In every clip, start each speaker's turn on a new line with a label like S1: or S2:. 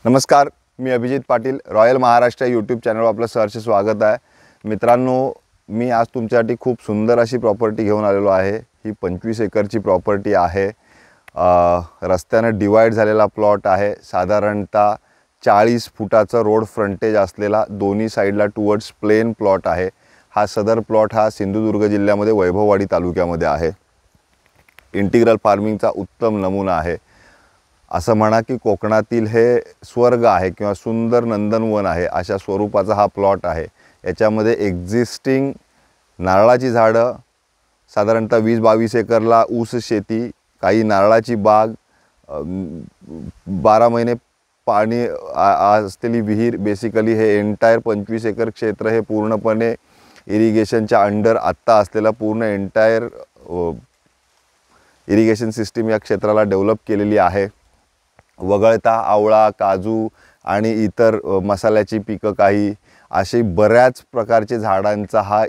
S1: नमस्कार, मी Abhijit Patil. Royal Maharashtra YouTube चॅनलवर आपलं सहर्ष स्वागत आहे. मित्रांनो, मी आज तुमच्यासाठी खूप सुंदर अशी प्रॉपर्टी घेऊन आलेलो आहे. ही 25 एकरची प्रॉपर्टी आहे. रस्त्याने डिवाइड झालेला प्लॉट आहे. साधारणतः 40 फुटाचा रोड फ्रंटेज असलेला दोन्ही साइडला टुवर्ड्स प्लेन प्लॉट आहे. हा सदर प्लॉट हा सिंधुदुर्ग जिल्ह्यामध्ये वैभववाडी तालुक्यामध्ये आहे. इंटिग्रल फार्मिंगचा उत्तम नमुना आहे. असं म्हणा की कोकणातील हे स्वर्ग आहे किंवा सुंदर नंदनवन आहे अशा स्वरूपाचा हा प्लॉट आहे. याच्यामध्ये एक्झिस्टिंग नारळाची झाडं, साधारणतः 20-22 एकरला ऊस शेती, काही नारळाची बाग, 12 महिने पाणी असलेली विहीर. बेसिकली हे एंटायर 25 एकर क्षेत्र हे पूर्णपणे इरिगेशनच्या अंडर आत्ता असलेला पूर्ण एंटायर इरिगेशन सिस्टीम या क्षेत्राला डेव्हलप केलेली आहे. वगळता आवळा, काजू आणि इतर मसाल्याची पिकं, काही असे बऱ्याच प्रकारचे झाडांचा हा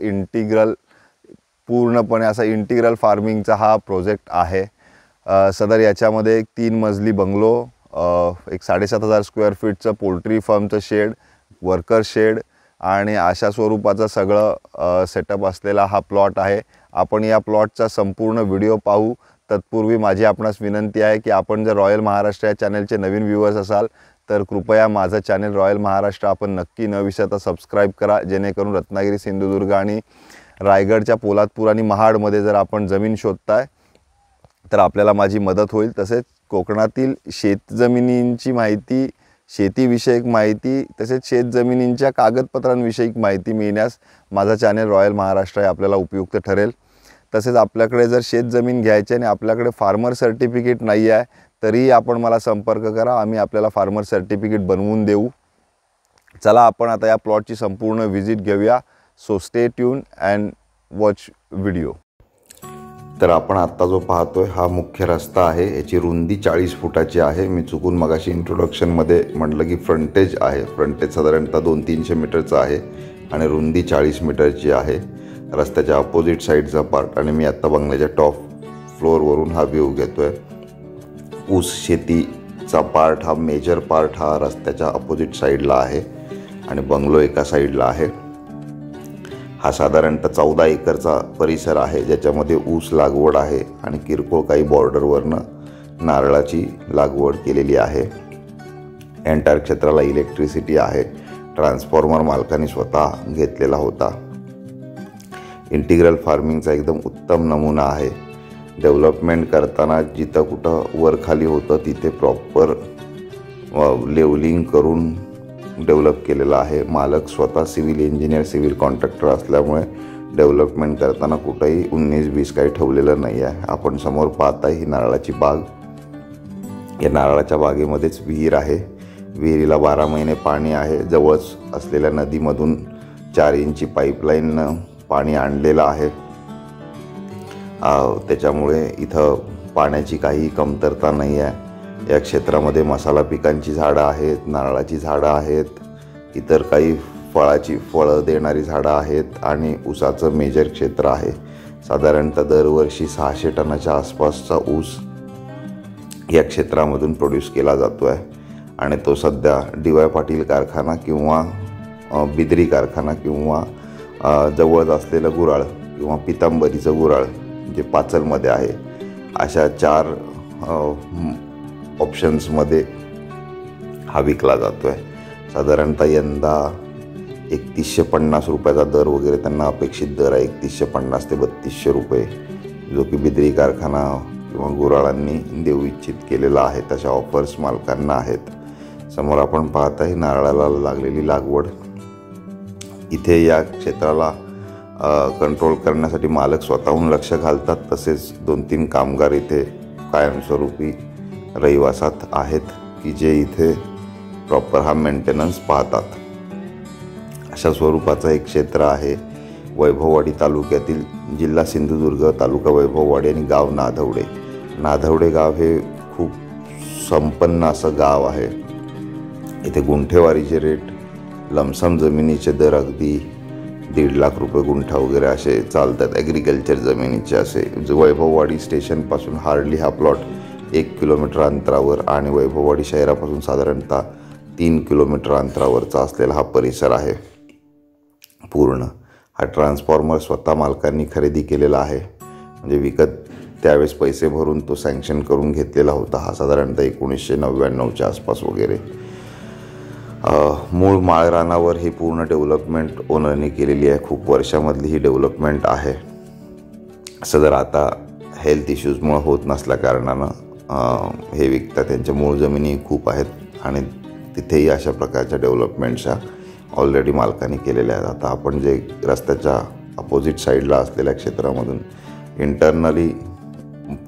S1: पूर्णपणे असा इंटिग्रल फार्मिंगचा हा प्रोजेक्ट आहे. सदर याच्यामध्ये एक 3 मजली बंगलो, एक 7,500 स्क्वेअर फीटचं पोल्ट्री फार्मचं शेड, वर्कर शेड आणि अशा स्वरूपाचा सगळं सेटअप असलेला हा प्लॉट आहे. आपण या प्लॉटचा संपूर्ण व्हिडिओ पाहू. तत्पूर्वी माझी आपणास विनंती आहे की आपण जर रॉयल महाराष्ट्र या चॅनलचे नवीन व्ह्यूअर्स असाल तर कृपया माझं चॅनल रॉयल महाराष्ट्र आपण नक्की न विसरता सबस्क्राईब करा, जेणेकरून रत्नागिरी, सिंधुदुर्ग आणि रायगडच्या पोलादपूर आणि महाडमध्ये जर आपण जमीन शोधताय तर आपल्याला माझी मदत होईल. तसेच कोकणातील शेतजमिनींची माहिती, शेतीविषयक माहिती, तसेच शेतजमिनींच्या कागदपत्रांविषयक माहिती मिळण्यास माझा चॅनल रॉयल महाराष्ट्र हे आपल्याला उपयुक्त ठरेल. तसेच आपल्याकडे जर शेतजमीन घ्यायची आणि आपल्याकडे फार्मर सर्टिफिकेट नाही आहे तरीही आपण मला संपर्क करा, आम्ही आपल्याला फार्मर सर्टिफिकेट बनवून देऊ. चला आपण आता या प्लॉटची संपूर्ण व्हिजिट घेऊया. So stay tune and watch video. तर आपण आत्ता जो पाहतोय हा मुख्य रस्ता आहे. याची रुंदी 40 फुटाची आहे. मी चुकून मगाशी इंट्रोडक्शनमध्ये म्हटलं की फ्रंटेज आहे. फ्रंटेज साधारणतः 200-300 मीटरचं आहे आणि रुंदी 40 मीटरची आहे. रस्त्याच्या अपोजिट साईडचा पार्ट आणि मी आत्ता बंगल्याच्या टॉप फ्लोअरवरून हा व्ह्यू घेतोय. ऊस शेतीचा पार्ट, हा मेजर पार्ट हा रस्त्याच्या अपोजिट साईडला आहे आणि बंगलो एका साईडला आहे. हा साधारणतः 14 एकरचा परिसर आहे, ज्याच्यामध्ये ऊस लागवड आहे आणि किरकोळ काही बॉर्डरवरनं नारळाची लागवड केलेली आहे. एंटायर क्षेत्राला इलेक्ट्रिसिटी आहे. ट्रान्सफॉर्मर मालकांनी स्वतः घेतलेला होता. इंटिग्रल फार्मिंगचा एकदम उत्तम नमुना आहे. डेव्हलपमेंट करताना जिथं कुठं वर खाली होतं तिथे प्रॉपर लेवलिंग करून डेव्हलप केलेलं आहे. मालक स्वतः सिव्हिल इंजिनियर, सिव्हिल कॉन्ट्रॅक्टर असल्यामुळे डेव्हलपमेंट करताना कुठंही 19-20 काही ठेवलेलं नाही आहे. आपण समोर पाहताय ही नारळाची बाग. या नारळाच्या बागेमध्येच विहीर आहे. विहिरीला 12 महिने पाणी आहे. जवळच असलेल्या नदीमधून 4 इंची पाईपलाईननं पाणी आणलेलं आहे. त्याच्यामुळे इथं पाण्याची काही कमतरता नाही आहे. या क्षेत्रामध्ये मसाला पिकांची झाडं आहेत, नारळाची झाडं आहेत, इतर काही फळं देणारी झाडं आहेत आणि ऊसाचं मेजर क्षेत्र आहे. साधारणतः दरवर्षी 600 टनाच्या आसपासचा ऊस या क्षेत्रामधून प्रोड्यूस केला जातो आहे आणि तो सध्या डी.वाय. पाटील कारखाना किंवा बिद्री कारखाना किंवा जवळच असलेलं गुराळ किंवा पितांबरीचं गुराळ जे पाचलमध्ये आहे, अशा 4 ऑप्शन्समध्ये हा विकला जातो आहे. साधारणतः यंदा 3150 रुपयाचा दर वगैरे त्यांना अपेक्षित दर आहे. 3150 ते 3200 रुपये, जो की बिद्री कारखाना किंवा गुराळांनी देऊ इच्छित केलेला आहे. तशा ऑफर्स मालकांना आहेत. समोर आपण पाहता ही नारळाला लागलेली लागवड. इथे या क्षेत्राला कंट्रोल करण्यासाठी मालक स्वतःहून लक्ष घालतात. तसेच 2-3 कामगार इथे कायमस्वरूपी रहिवासात आहेत की जे इथे प्रॉपर हा मेंटेनन्स पाहतात. अशा स्वरूपाचं एक क्षेत्र आहे. वैभववाडी तालुक्यातील, जिल्हा सिंधुदुर्ग, तालुका वैभववाडी आणि गाव नाधवडे. नाधवडे गाव हे खूप संपन्न असं गाव आहे. इथे गुंठेवारीचे रेट, लमसम जमिनीचे दर अगदी 1.5 लाख रुपये गुंठा वगैरे असे चालतात. ॲग्रिकल्चर जमिनीचे असे. वैभववाडी स्टेशनपासून हार्डली हा प्लॉट 1 किलोमीटर अंतरावर आणि वैभववाडी शहरापासून साधारणतः 3 किलोमीटर अंतरावरचा असलेला हा परिसर आहे पूर्ण. हा ट्रान्सफॉर्मर स्वतः मालकांनी खरेदी केलेला आहे, म्हणजे विकत त्यावेळेस पैसे भरून तो सँक्शन करून घेतलेला होता. हा साधारणतः 1999च्या आसपास वगैरे. मूळ माळरानावर ही पूर्ण डेव्हलपमेंट ओनरने केलेली आहे. खूप वर्षामधली ही डेव्हलपमेंट आहे. सदर आता हेल्थ इश्यूजमुळे होत नसल्या कारणानं हे विकतात. त्यांच्या मूळ जमिनी खूप आहेत आणि तिथेही अशा प्रकारच्या डेव्हलपमेंटच्या ऑलरेडी मालकांनी केलेल्या आहेत. आता आपण जे रस्त्याच्या अपोजिट साईडला असलेल्या क्षेत्रामधून इंटरनली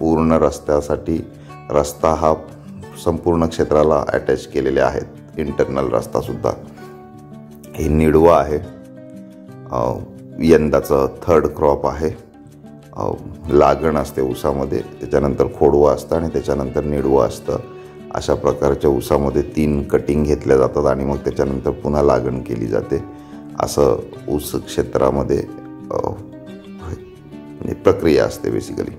S1: पूर्ण रस्त्यासाठी रस्ता हा संपूर्ण क्षेत्राला अटॅच केलेले आहेत. इंटरनल रस्तासुद्धा. हे निडवं आहे. यंदाचं 3rd क्रॉप आहे. लागण असते ऊसामध्ये, त्याच्यानंतर खोडवं असतं आणि त्याच्यानंतर निडवं असतं. अशा प्रकारच्या ऊसामध्ये 3 कटिंग घेतल्या जातात आणि मग त्याच्यानंतर पुन्हा लागण केली जाते. असं ऊस क्षेत्रामध्ये प्रक्रिया असते बेसिकली.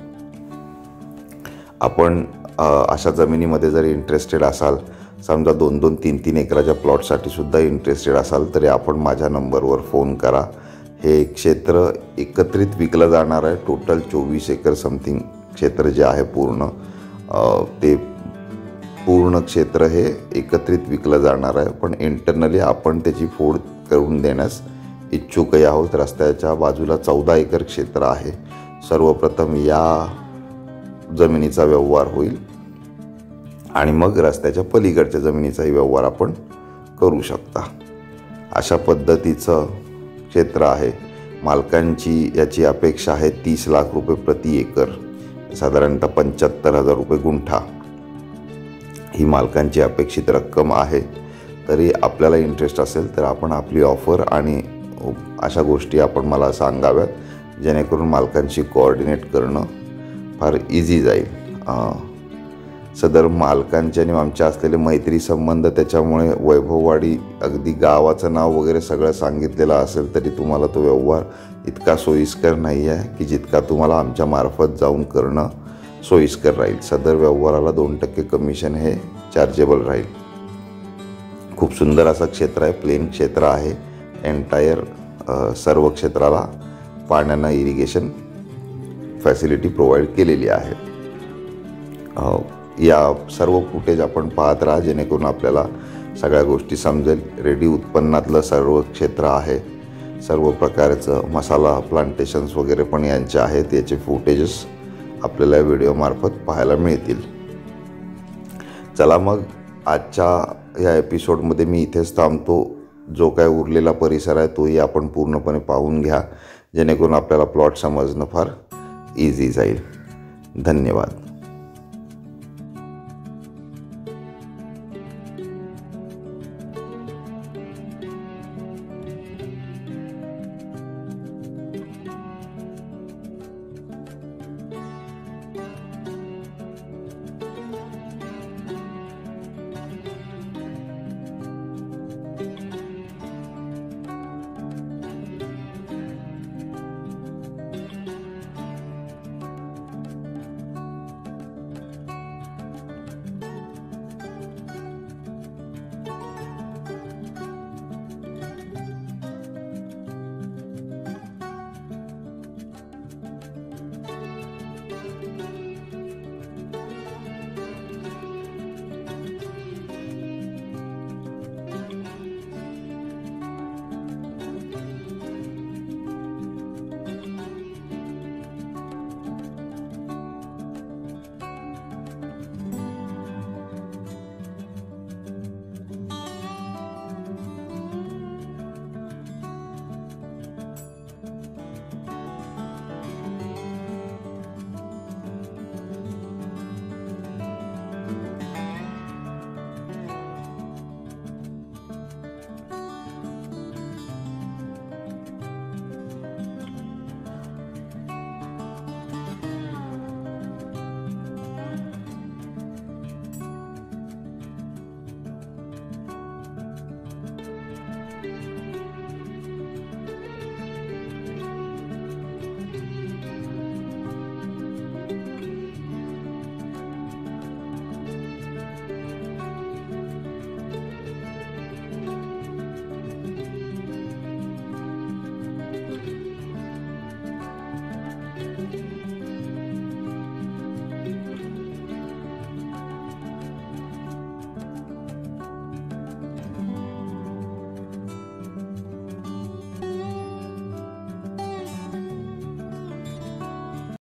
S1: आपण अशा जमिनीमध्ये जर इंटरेस्टेड असाल, समजा 2-2, 3-3 एकराच्या प्लॉटसाठी सुद्धा इंटरेस्टेड असाल, तरी आपण माझ्या नंबरवर फोन करा. हे क्षेत्र एकत्रित विकलं जाणार आहे. टोटल 24 एकर समथिंग क्षेत्र जे आहे पूर्ण, ते पूर्ण क्षेत्र हे एकत्रित विकलं जाणार आहे. पण इंटरनली आपण त्याची फोड करून देण्यास इच्छुकही आहोत. रस्त्याच्या बाजूला 14 एकर क्षेत्र आहे. सर्वप्रथम या जमिनीचा व्यवहार होईल आणि मग रस्त्याच्या पलीकडच्या जमिनीचाही व्यवहार आपण करू शकता. अशा पद्धतीचं क्षेत्र आहे. मालकांची याची अपेक्षा आहे 30 लाख रुपये प्रति एकर, साधारणतः 75,000 रुपये गुंठा ही मालकांची अपेक्षित रक्कम आहे. तरी आपल्याला इंटरेस्ट असेल तर आपण आपली ऑफर आणि अशा गोष्टी आपण मला सांगाव्यात, जेणेकरून मालकांशी कोऑर्डिनेट करणं फार इझी जाईल. सदर मालकांचे आणि आमच्या असलेले मैत्री संबंध, त्याच्यामुळे वैभववाडी अगदी गावाचं नाव वगैरे सगळं सांगितलेलं असेल तरी तुम्हाला तो व्यवहार इतका सोयीस्कर नाही आहे की जितका तुम्हाला आमच्या मार्फत जाऊन करणं सोयीस्कर राहील. सदर व्यवहाराला 2% कमिशन हे चार्जेबल राहील. खूप सुंदर असं क्षेत्र आहे. प्लेन क्षेत्र आहे. एंटायर सर्व क्षेत्राला पाण्यानं इरिगेशन फॅसिलिटी प्रोव्हाइड केलेली आहे. या सर्व फुटेज आपण पाहत राहा, जेणेकरून आपल्याला सगळ्या गोष्टी समजेल. रेडी उत्पन्नातलं सर्व क्षेत्र आहे. सर्व प्रकारचं मसाला प्लांटेशन्स वगैरे पण यांचे आहेत. याचे फुटेजेस आपल्याला व्हिडिओमार्फत पाहायला मिळतील. चला मग आजच्या या एपिसोडमध्ये मी इथेच थांबतो. जो काय उरलेला परिसर आहे तोही आपण पूर्णपणे पाहून घ्या, जेणेकरून आपल्याला प्लॉट समजणं फार इझी जाईल. धन्यवाद.